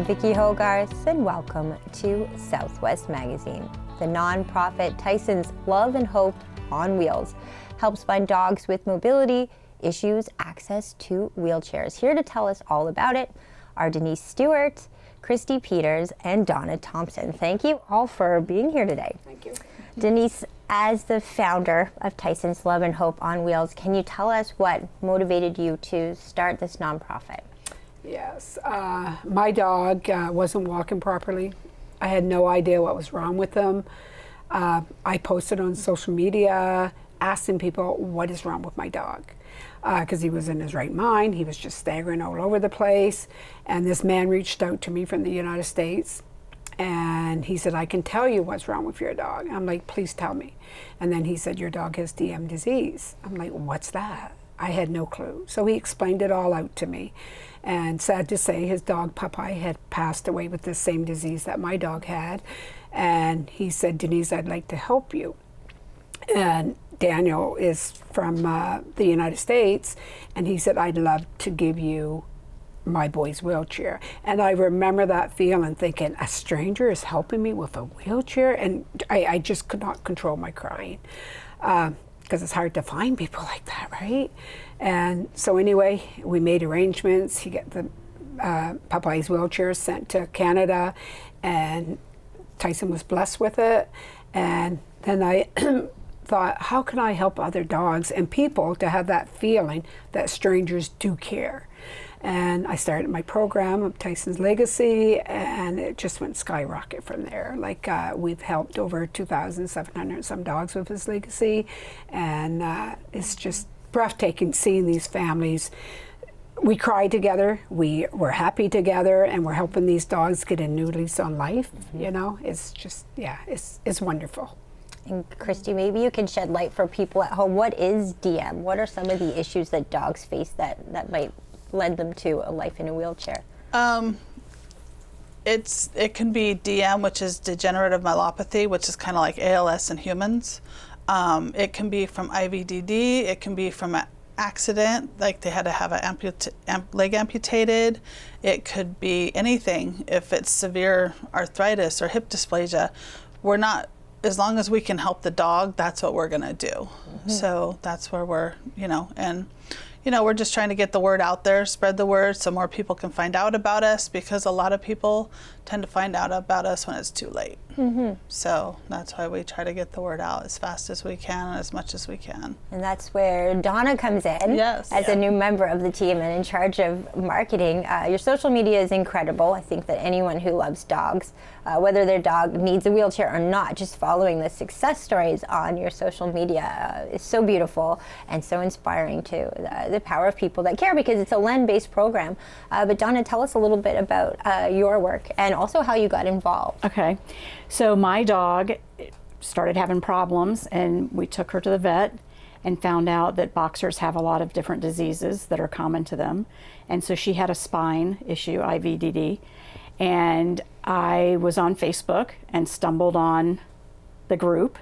Vicki Hogarth, and welcome to Southwest Magazine. The nonprofit Tyson's Love and Hope on Wheels helps find dogs with mobility issues access to wheelchairs. Here to tell us all about it are Denise Stewart, Christy Peters, and Donna Thompson. Thank you all for being here today. Thank you. Denise, as the founder of Tyson's Love and Hope on Wheels, can you tell us what motivated you to start this nonprofit? Yes, my dog wasn't walking properly. I had no idea what was wrong with him. I posted on social media asking people what is wrong with my dog, because he was in his right mind. He was just staggering all over the place. And this man reached out to me from the United States, and he said, I can tell you what's wrong with your dog. I'm like, please tell me. And then he said, your dog has DM disease. I'm like, what's that? I had no clue. So he explained it all out to me. And sad to say, his dog Popeye had passed away with the same disease that my dog had. And he said, Denise, I'd like to help you. And Daniel is from the United States, and he said, I'd love to give you my boy's wheelchair. And I remember that feeling, thinking, a stranger is helping me with a wheelchair? And I just could not control my crying. Because it's hard to find people like that, right? And so anyway, we made arrangements. He got the Popeye's wheelchair sent to Canada, and Tyson was blessed with it. And then I thought, how can I help other dogs and people to have that feeling that strangers do care? And I started my program of Tyson's Legacy, and it just went skyrocket from there. Like we've helped over 2,700 some dogs with his legacy, and it's just breathtaking seeing these families. We cry together, we're happy together, and we're helping these dogs get a new lease on life. You know, it's just, yeah, it's wonderful. And Christy, maybe you can shed light for people at home. What is DM? What are some of the issues that dogs face that might led them to a life in a wheelchair? It can be DM, which is degenerative myopathy, which is kind of like ALS in humans. It can be from IVDD. It can be from an accident, like they had to have a leg amputated. It could be anything. If it's severe arthritis or hip dysplasia, we're not, as long as we can help the dog, that's what we're gonna do. Mm-hmm. So that's where we're, we're just trying to get the word out there, spread the word so more people can find out about us, because a lot of people tend to find out about us when it's too late. Mm-hmm. So that's why we try to get the word out as fast as we can and as much as we can. And that's where Donna comes in. Yes. As a new member of the team and in charge of marketing. Your social media is incredible. I think that anyone who loves dogs, whether their dog needs a wheelchair or not, just following the success stories on your social media is so beautiful and so inspiring too. The power of people that care, because it's a land-based program. But Donna, tell us a little bit about your work and also how you got involved. Okay, so my dog started having problems, and we took her to the vet and found out that boxers have a lot of different diseases that are common to them. And so she had a spine issue, IVDD, and I was on Facebook and stumbled on the group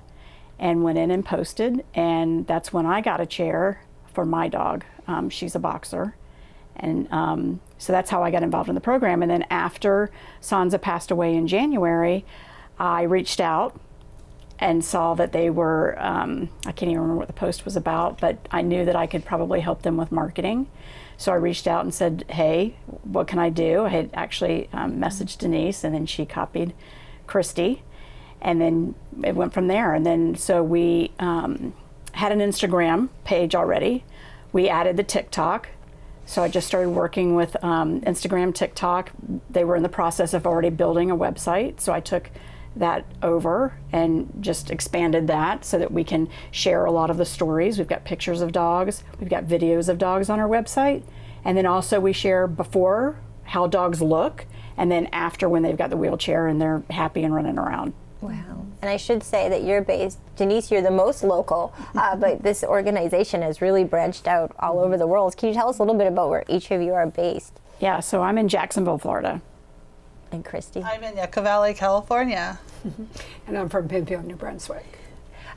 and went in and posted, and that's when I got a chair for my dog. She's a boxer. And so that's how I got involved in the program. And then after Sansa passed away in January, I reached out and saw that they were, I can't even remember what the post was about, but I knew that I could probably help them with marketing. So I reached out and said, hey, what can I do? I had actually messaged Denise, and then she copied Christy, and then it went from there. And then so we had an Instagram page already. We added the TikTok. So I just started working with Instagram, TikTok. They were in the process of already building a website. So I took that over and just expanded that so that we can share a lot of the stories. We've got pictures of dogs. We've got videos of dogs on our website. And then also we share before how dogs look, and then after when they've got the wheelchair and they're happy and running around. Wow. And I should say that you're based, Denise, you're the most local, but this organization has really branched out all over the world. Can you tell us a little bit about where each of you are based? Yeah, so I'm in Jacksonville, Florida. And Christy? I'm in Yucca Valley, California. And I'm from Penfield, New Brunswick.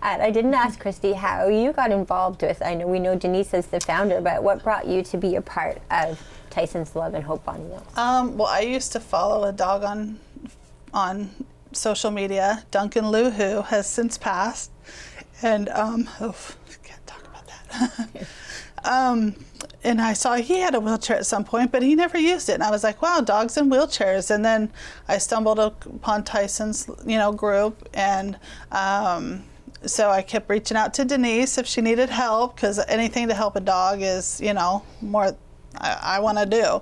And I didn't ask Christy how you got involved with, we know Denise is the founder, but what brought you to be a part of Tyson's Love and Hope on Wheels? Well, I used to follow a dog on social media. Duncan Lou, who has since passed, and can't talk about that. And I saw he had a wheelchair at some point, but he never used it. And I was like, wow, dogs in wheelchairs. And then I stumbled upon Tyson's, group, and so I kept reaching out to Denise if she needed help, because anything to help a dog is, more I want to do.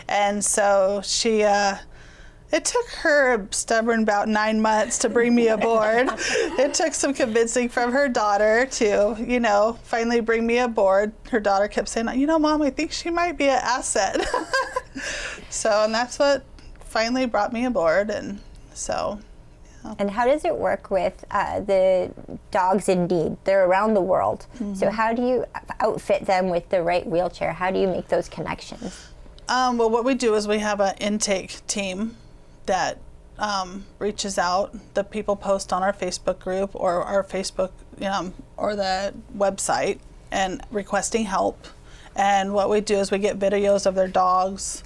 And so she, it took her a stubborn about 9 months to bring me aboard. It took some convincing from her daughter to, finally bring me aboard. Her daughter kept saying, Mom, I think she might be an asset. And that's what finally brought me aboard. And so, yeah. And how does it work with the dogs in need? They're around the world. So how do you outfit them with the right wheelchair? How do you make those connections? Well, what we do is we have an intake team that reaches out. The people post on our Facebook group or our Facebook or the website and requesting help. And what we do is we get videos of their dogs.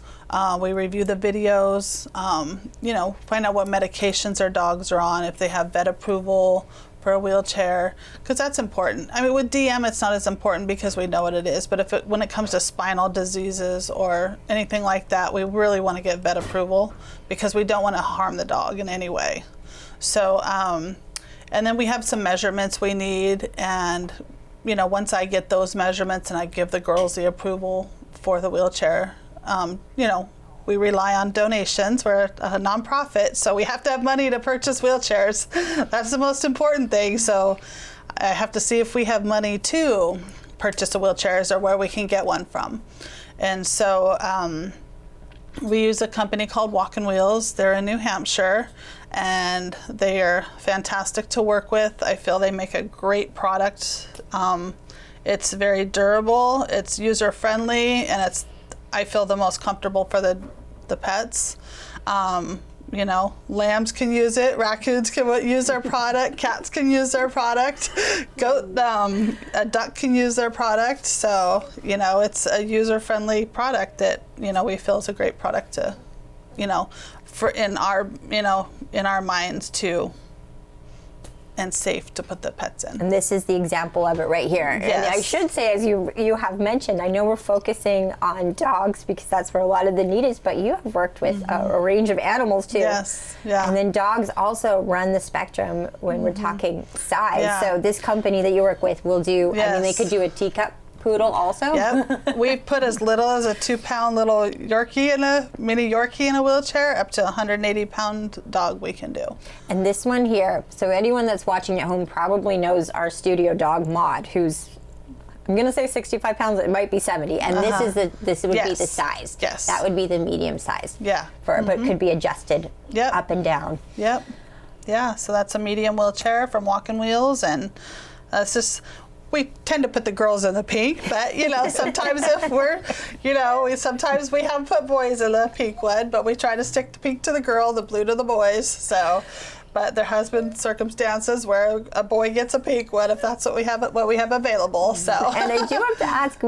We review the videos, find out what medications their dogs are on, if they have vet approval for a wheelchair, because that's important. I mean, with DM, it's not as important because we know what it is, but when it comes to spinal diseases or anything like that, we really want to get vet approval because we don't want to harm the dog in any way. So, and then we have some measurements we need, and, once I get those measurements and I give the girls the approval for the wheelchair, we rely on donations. We're a nonprofit, so we have to have money to purchase wheelchairs. That's the most important thing. So I have to see if we have money to purchase the wheelchairs or where we can get one from. And so we use a company called Walking Wheels. They're in New Hampshire, and they are fantastic to work with. I feel they make a great product. It's very durable, it's user-friendly, and it's, I feel, the most comfortable for the pets. Lambs can use it, raccoons can use our product, cats can use our product, a duck can use their product. So, it's a user-friendly product that, we feel is a great product to, for in our minds too, and safe to put the pets in. And this is the example of it right here. Yes. And I should say, as you have mentioned, I know we're focusing on dogs because that's where a lot of the need is, but you have worked with a range of animals too. Yes, yeah. And then dogs also run the spectrum when we're talking size. Yeah. So this company that you work with will do, Yes. they could do a teacup poodle also? Yep. We've put as little as a 2-pound little mini Yorkie in a wheelchair up to a 180-pound dog we can do. And this one here, so anyone that's watching at home probably knows our studio dog, Maud, who's, I'm going to say 65 pounds, it might be 70. And this would be the size. Yes. That would be the medium size. Yeah. But it could be adjusted up and down. Yep. Yeah, so that's a medium wheelchair from Walking Wheels, and it's just, we tend to put the girls in the pink, but sometimes if we're, sometimes we have put boys in the pink one, but we try to stick the pink to the girl, the blue to the boys. So, but there has been circumstances where a boy gets a pink one if that's what we have available. So, and I do have to ask,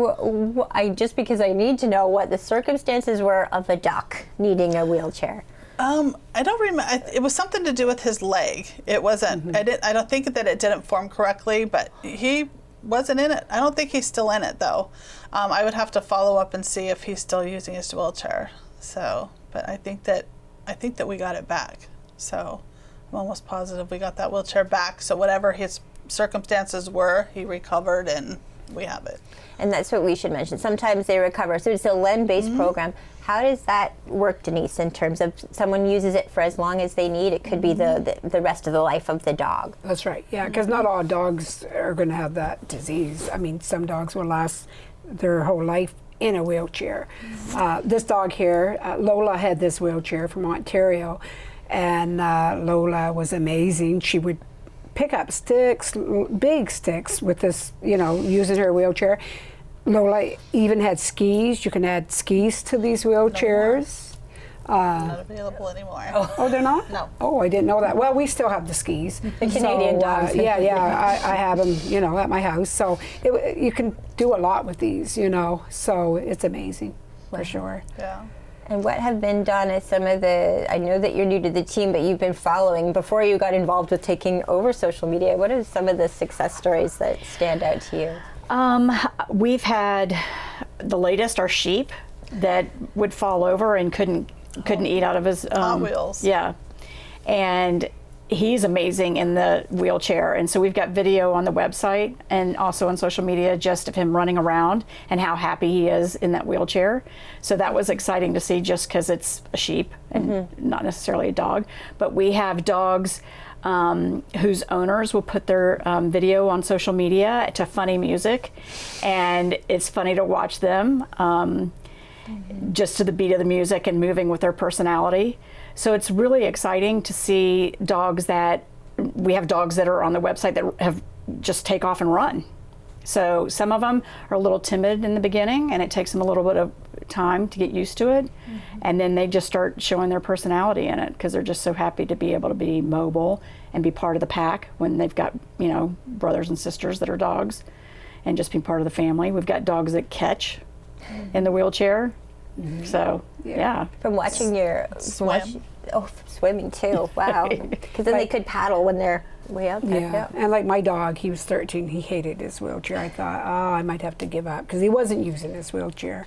just because I need to know what the circumstances were of a duck needing a wheelchair. I don't remember. It was something to do with his leg. It wasn't. I don't think that it didn't form correctly, but he wasn't in it. I don't think he's still in it though. I would have to follow up and see if he's still using his wheelchair. So, but I think that we got it back. So, I'm almost positive we got that wheelchair back. So whatever his circumstances were, he recovered and we have it. And that's what we should mention. Sometimes they recover. So it's a LEN-based program. How does that work, Denise, in terms of someone uses it for as long as they need? It could be the rest of the life of the dog. That's right, yeah, because not all dogs are going to have that disease. I mean, some dogs will last their whole life in a wheelchair. This dog here, Lola, had this wheelchair from Ontario, and Lola was amazing. She would pick up sticks, big sticks, with this, using her wheelchair. Lola even had skis. You can add skis to these wheelchairs. Not available anymore. Oh, they're not? No. Oh, I didn't know that. Well, we still have the skis. The Canadian dogs. Yeah, I have them, you know, at my house. So you can do a lot with these, you know. So it's amazing, for sure. Yeah. And what have been, Donna, some of the, I know that you're new to the team, but you've been following before you got involved with taking over social media. What are some of the success stories that stand out to you? We've had the latest are sheep that would fall over and couldn't eat out of his Hot Wheels. Yeah, and he's amazing in the wheelchair, and so we've got video on the website and also on social media just of him running around and how happy he is in that wheelchair. So that was exciting to see, just because it's a sheep and not necessarily a dog. But we have dogs whose owners will put their video on social media to funny music, and it's funny to watch them just to the beat of the music and moving with their personality. So it's really exciting to see dogs that, we have dogs that are on the website that have just take off and run. So some of them are a little timid in the beginning, and it takes them a little bit of time to get used to it. And then they just start showing their personality in it, because they're just so happy to be able to be mobile and be part of the pack when they've got, you know, brothers and sisters that are dogs, and just be part of the family. We've got dogs that catch in the wheelchair. So, yeah. From watching your swimming too. Wow. Because then they could paddle when they're way out there. Yeah, and like my dog, he was 13. He hated his wheelchair. I thought, oh, I might have to give up, because he wasn't using his wheelchair.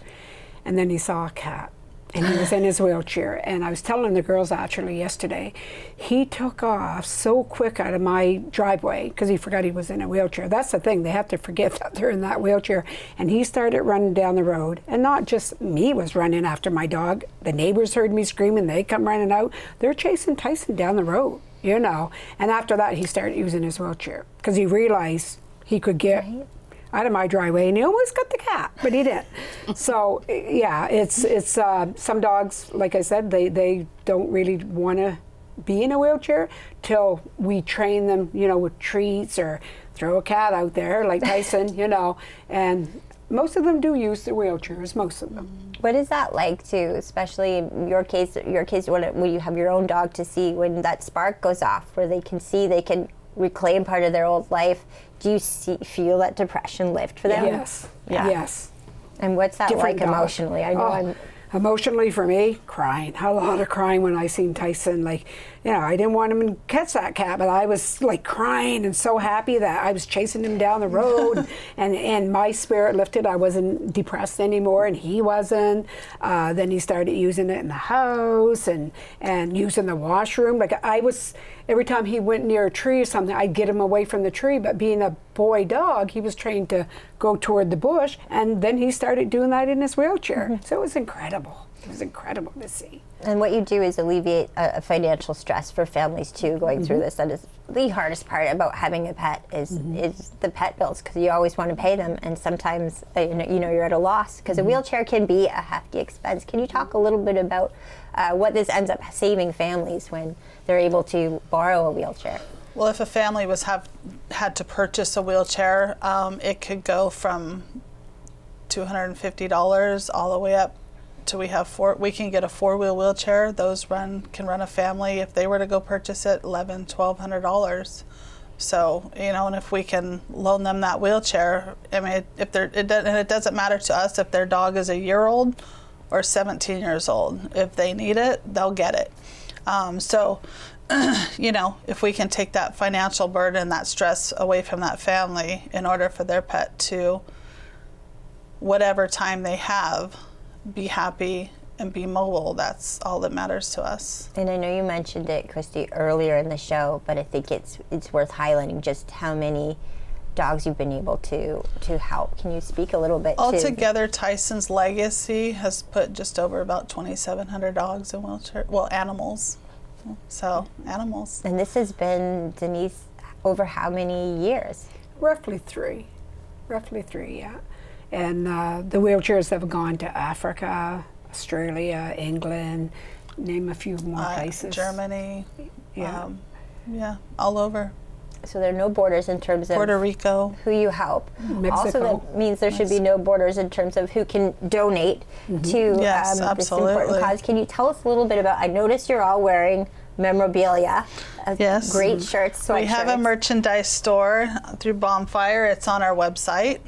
And then he saw a cat, and he was in his wheelchair. And I was telling the girls actually yesterday, he took off so quick out of my driveway because he forgot he was in a wheelchair. That's the thing, they have to forget that they're in that wheelchair. And he started running down the road, and not just me was running after my dog. The neighbors heard me screaming, they come running out. They're chasing Tyson down the road, you know. And after that, he started using his wheelchair because he realized he could get out of my driveway, and he almost got the cat, but he didn't. So yeah, it's some dogs, like I said, they don't really want to be in a wheelchair till we train them, you know, with treats or throw a cat out there like Tyson, you know. And most of them do use their wheelchairs, most of them. What is that like to, especially in your case when you have your own dog, to see when that spark goes off, where they can see they can reclaim part of their old life? Do you feel that depression lift for them? Yes. Yeah. Yes. And what's that Different like dog. emotionally? I know Emotionally for me, crying. A lot of crying when I seen Tyson. Like, you know, I didn't want him to catch that cat, but I was like crying and so happy that I was chasing him down the road, and my spirit lifted. I wasn't depressed anymore, and he wasn't. Then he started using it in the house and using the washroom. Like I was, every time he went near a tree or something, I'd get him away from the tree. But being a boy dog, he was trained to go toward the bush, and then he started doing that in his wheelchair. So it was incredible. It was incredible to see. And what you do is alleviate a financial stress for families too, going through this. That is the hardest part about having a pet is the pet bills, because you always want to pay them, and sometimes you know you're at a loss, because a wheelchair can be a hefty expense. Can you talk a little bit about what this ends up saving families when they're able to borrow a wheelchair? Well, if a family had to purchase a wheelchair, it could go from $250 all the way up to we can get a 4-wheel wheelchair. Those can run a family, if they were to go purchase it, $1,100-$1,200. So, you know, and if we can loan them that wheelchair, I mean, it doesn't matter to us if their dog is a year-old or 17 years old. If they need it, they'll get it. So, you know, if we can take that financial burden, that stress away from that family in order for their pet to, whatever time they have, be happy and be mobile, that's all that matters to us. And I know you mentioned it, Christy, earlier in the show, but I think it's worth highlighting just how many dogs you've been able to help. Can you speak a little bit Altogether, Tyson's legacy has put just over about 2,700 dogs in wheelchair, well, animals. So, animals. And this has been, Denise, over how many years? Roughly three, yeah. And the wheelchairs have gone to Africa, Australia, England, name a few more places. Germany, Yeah. yeah, all over. So there are no borders in terms of Puerto Rico. who you help. Mexico. Also, that means there should be no borders in terms of who can donate to Yes, this absolutely. important cause. Can you tell us a little bit about, I noticed you're all wearing memorabilia, Yes. great shirts, We have a sweatshirts. merchandise store through Bonfire. It's on our website.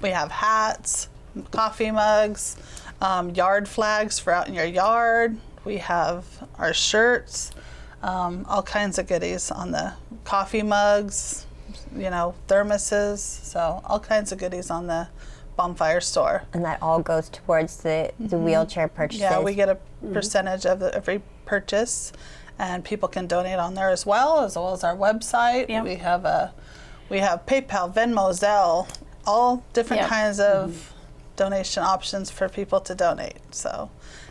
We have hats, coffee mugs, yard flags for out in your yard. We have our shirts, all kinds of goodies on the coffee mugs, thermoses. So all kinds of goodies on the Bonfire store. And that all goes towards the wheelchair purchases. Yeah, we get a percentage of every purchase, and people can donate on there as well as our website. Yep. We have PayPal, Venmo, Zelle, all different Yep. kinds of donation options for people to donate. So,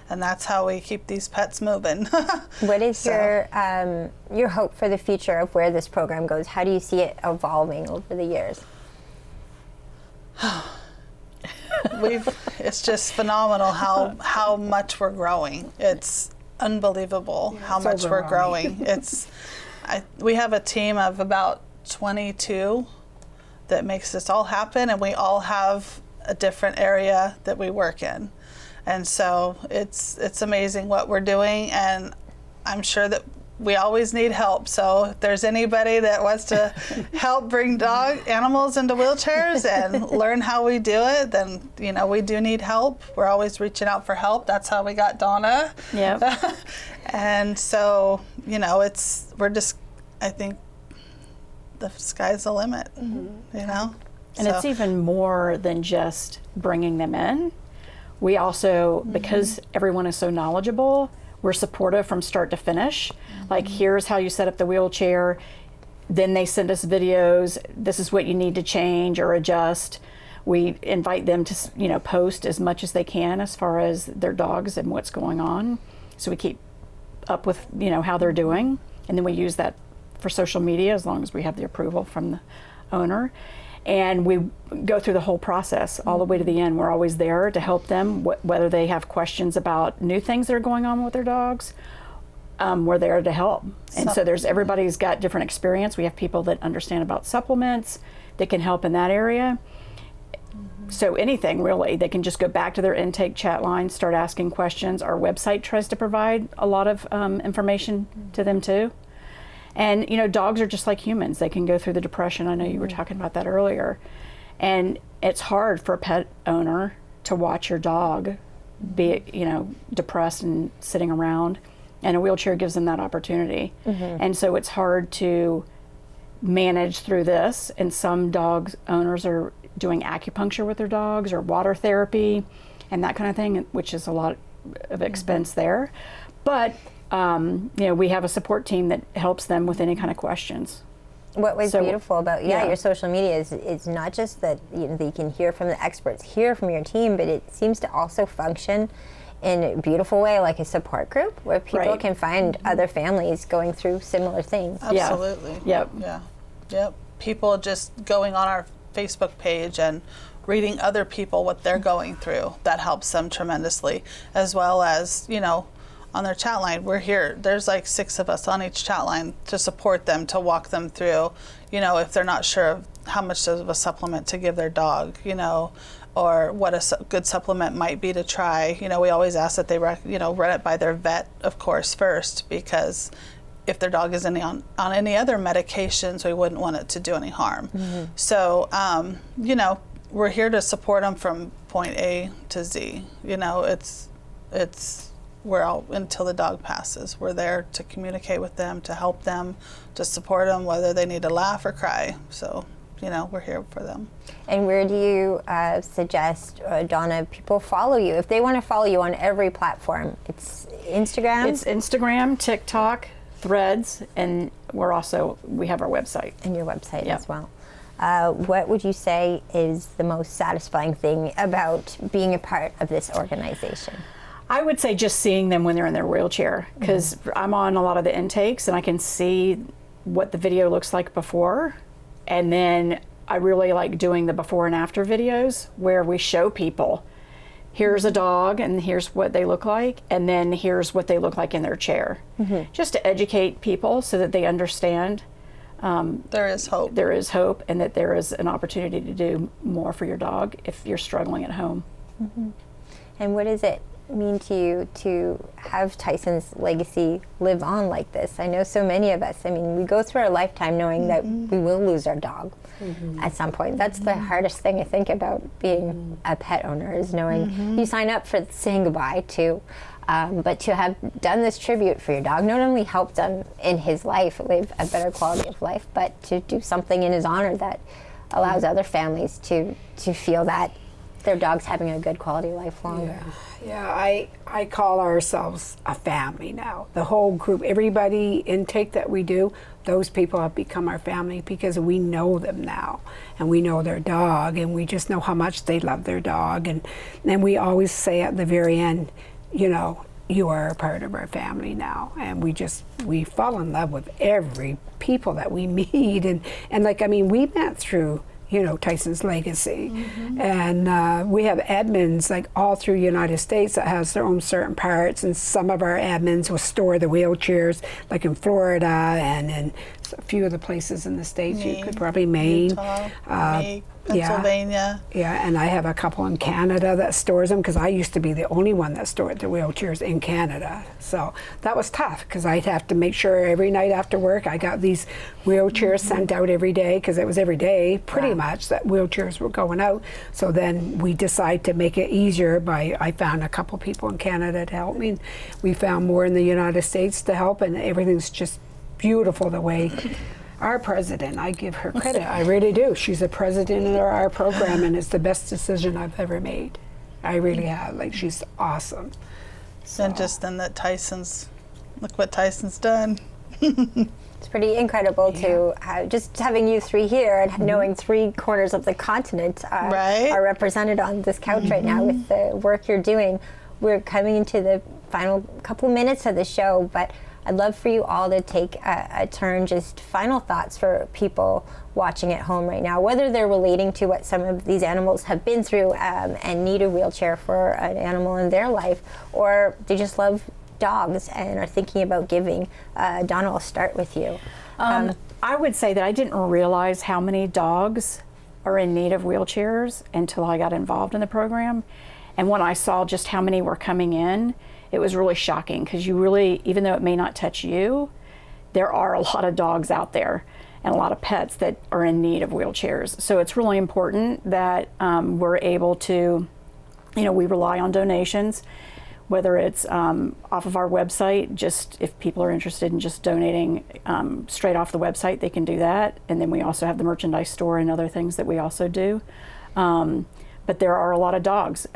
and that's how we keep these pets moving. What is your hope for the future of where this program goes? How do you see it evolving over the years? It's just phenomenal how much we're growing. It's unbelievable how it's much we're overwhelming. growing. We have a team of about 22 that makes this all happen, and we all have a different area that we work in. And so it's amazing what we're doing, and I'm sure that we always need help. So if there's anybody that wants to help bring animals into wheelchairs and learn how we do it, then we do need help. We're always reaching out for help. That's how we got Donna. Yep. And so I think the sky's the limit. And it's even more than just bringing them in. We also, because everyone is so knowledgeable, we're supportive from start to finish. Like, here's how you set up the wheelchair. Then they send us videos. This is what you need to change or adjust. We invite them to, post as much as they can as far as their dogs and what's going on. So we keep up with, how they're doing. And then we use that for social media as long as we have the approval from the owner. And we go through the whole process all the way to the end. We're always there to help them, whether they have questions about new things that are going on with their dogs. We're there to help. And so everybody's got different experience. We have people that understand about supplements that can help in that area. So anything really, they can just go back to their intake chat line, start asking questions. Our website tries to provide a lot of information to them too. And dogs are just like humans. They can go through the depression. I know you were talking about that earlier. And it's hard for a pet owner to watch your dog be, depressed and sitting around. And a wheelchair gives them that opportunity. And so it's hard to manage through this. And some dog owners are doing acupuncture with their dogs or water therapy and that kind of thing, which is a lot of expense there. But we have a support team that helps them with any kind of questions. What was beautiful about your social media is it's not just that that you can hear from the experts, hear from your team, but it seems to also function in a beautiful way like a support group where people can find other families going through similar things. Absolutely. Yep. Yeah. Yep. People just going on our Facebook page and reading other people what they're going through, that helps them tremendously, as well as on their chat line. We're here. There's like 6 of us on each chat line to support them, to walk them through, if they're not sure of how much of a supplement to give their dog, or what a good supplement might be to try. We always ask that they run it by their vet, of course, first, because if their dog is on any other medications, we wouldn't want it to do any harm. So, we're here to support them from point A to Z. We're out until the dog passes. We're there to communicate with them, to help them, to support them, whether they need to laugh or cry. So, we're here for them. And where do you suggest, Donna, people follow you? If they want to follow you on every platform, it's Instagram? It's Instagram, TikTok, Threads, and we have our website. And your website as well. What would you say is the most satisfying thing about being a part of this organization? I would say just seeing them when they're in their wheelchair, because I'm on a lot of the intakes and I can see what the video looks like before. And then I really like doing the before and after videos where we show people here's a dog and here's what they look like, and then here's what they look like in their chair. Just to educate people so that they understand there is hope. There is hope, and that there is an opportunity to do more for your dog if you're struggling at home. And what does it mean to you to have Tyson's legacy live on like this? I know so many of us, I mean, we go through our lifetime knowing that we will lose our dog at some point. That's the hardest thing I think about being a pet owner, is knowing you sign up for saying goodbye to, but to have done this tribute for your dog, not only helped him in his life live a better quality of life, but to do something in his honor that allows other families to feel that their dog's having a good quality life longer. Yeah, I call ourselves a family now. The whole group, everybody intake that we do, those people have become our family because we know them now, and we know their dog, and we just know how much they love their dog. And then we always say at the very end, you know, you are a part of our family now. And we fall in love with every people that we meet. And like, I mean, we met through, you know, Tyson's legacy. And we have admins like all through the United States that has their own certain parts, and some of our admins will store the wheelchairs, like in Florida and in a few of the places in the States. You could probably Maine. Utah, Pennsylvania. Yeah, and I have a couple in Canada that stores them, because I used to be the only one that stored the wheelchairs in Canada. So that was tough, because I'd have to make sure every night after work I got these wheelchairs sent out every day, because it was every day pretty much that wheelchairs were going out. So then we decided to make it easier by, I found a couple people in Canada to help me, and we found more in the United States to help, and everything's just beautiful the way our president, I give her credit, I really do. She's the president of our program, and it's the best decision I've ever made. I really have. Like, she's awesome. And just then that look what Tyson's done. It's pretty incredible to have, just having you three here and knowing 3 corners of the continent are represented on this couch right now with the work you're doing. We're coming into the final couple minutes of the show, but I'd love for you all to take a turn, just final thoughts for people watching at home right now, whether they're relating to what some of these animals have been through and need a wheelchair for an animal in their life, or they just love dogs and are thinking about giving. Donna, I'll start with you. I would say that I didn't realize how many dogs are in need of wheelchairs until I got involved in the program. And when I saw just how many were coming in, it was really shocking, because you really, even though it may not touch you, there are a lot of dogs out there and a lot of pets that are in need of wheelchairs. So it's really important that we're able to, you know, we rely on donations, whether it's off of our website, just if people are interested in just donating straight off the website, they can do that. And then we also have the merchandise store and other things that we also do. But there are a lot of dogs.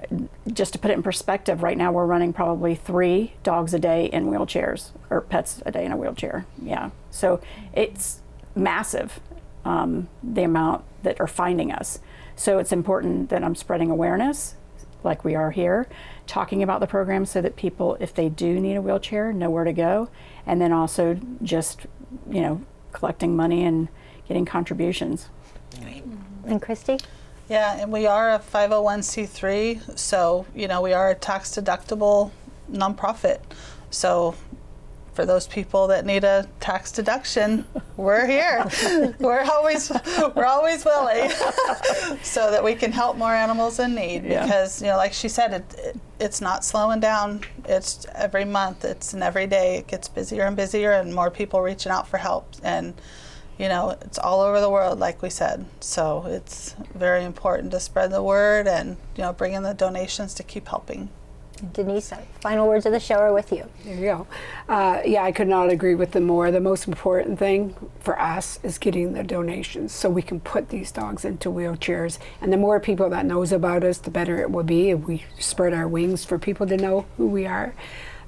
Just to put it in perspective, right now we're running probably 3 dogs a day in wheelchairs, or pets a day in a wheelchair. Yeah, so it's massive, the amount that are finding us. So it's important that I'm spreading awareness, like we are here, talking about the program so that people, if they do need a wheelchair, know where to go. And then also just, you know, collecting money and getting contributions. And Christy? Yeah, and we are a 501c3, so, you know, we are a tax deductible nonprofit. So for those people that need a tax deduction, we're here. we're always willing so that we can help more animals in need. Because, you know, like she said, it's not slowing down. It's every month, it's an every day. It gets busier and busier, and more people reaching out for help. And you know, it's all over the world, like we said. So it's very important to spread the word and, you know, bring in the donations to keep helping. Denise, final words of the show are with you. There you go. Yeah, I could not agree with them more. The most important thing for us is getting the donations so we can put these dogs into wheelchairs. And the more people that knows about us, the better it will be if we spread our wings for people to know who we are.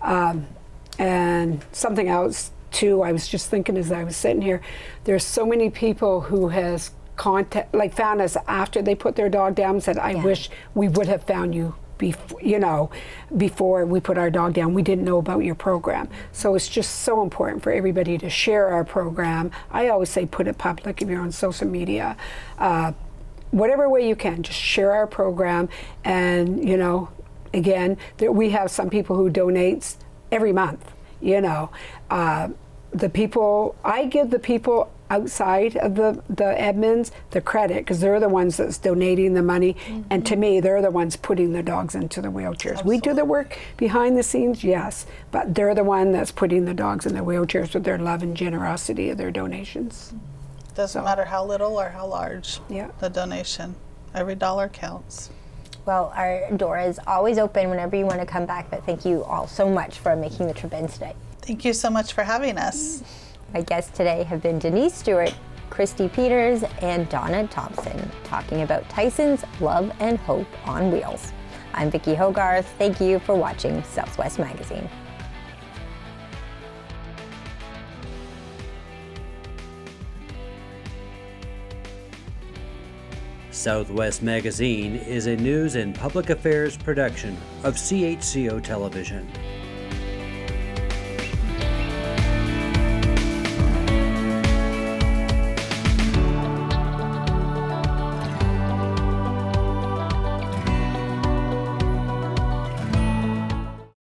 And something else too, I was just thinking as I was sitting here, there's so many people who has found us after they put their dog down and said, I wish we would have found you before we put our dog down. We didn't know about your program. So it's just so important for everybody to share our program. I always say put it public if you're on social media. Whatever way you can, just share our program and, you know, again, we have some people who donates every month, you know. The people, I give the people outside of the admins the credit, because they're the ones that's donating the money, and to me, they're the ones putting the dogs into the wheelchairs. Absolutely. We do the work behind the scenes, yes, but they're the one that's putting the dogs in the wheelchairs with their love and generosity of their donations. Doesn't matter how little or how large Yeah. the donation. Every dollar counts. Well, our door is always open whenever you want to come back, but thank you all so much for making the trip in today. Thank you so much for having us. My guests today have been Denise Stewart, Christy Peters, and Donna Thompson, talking about Tyson's Love and Hope on Wheels. I'm Vicki Hogarth. Thank you for watching Southwest Magazine. Southwest Magazine is a news and public affairs production of CHCO Television.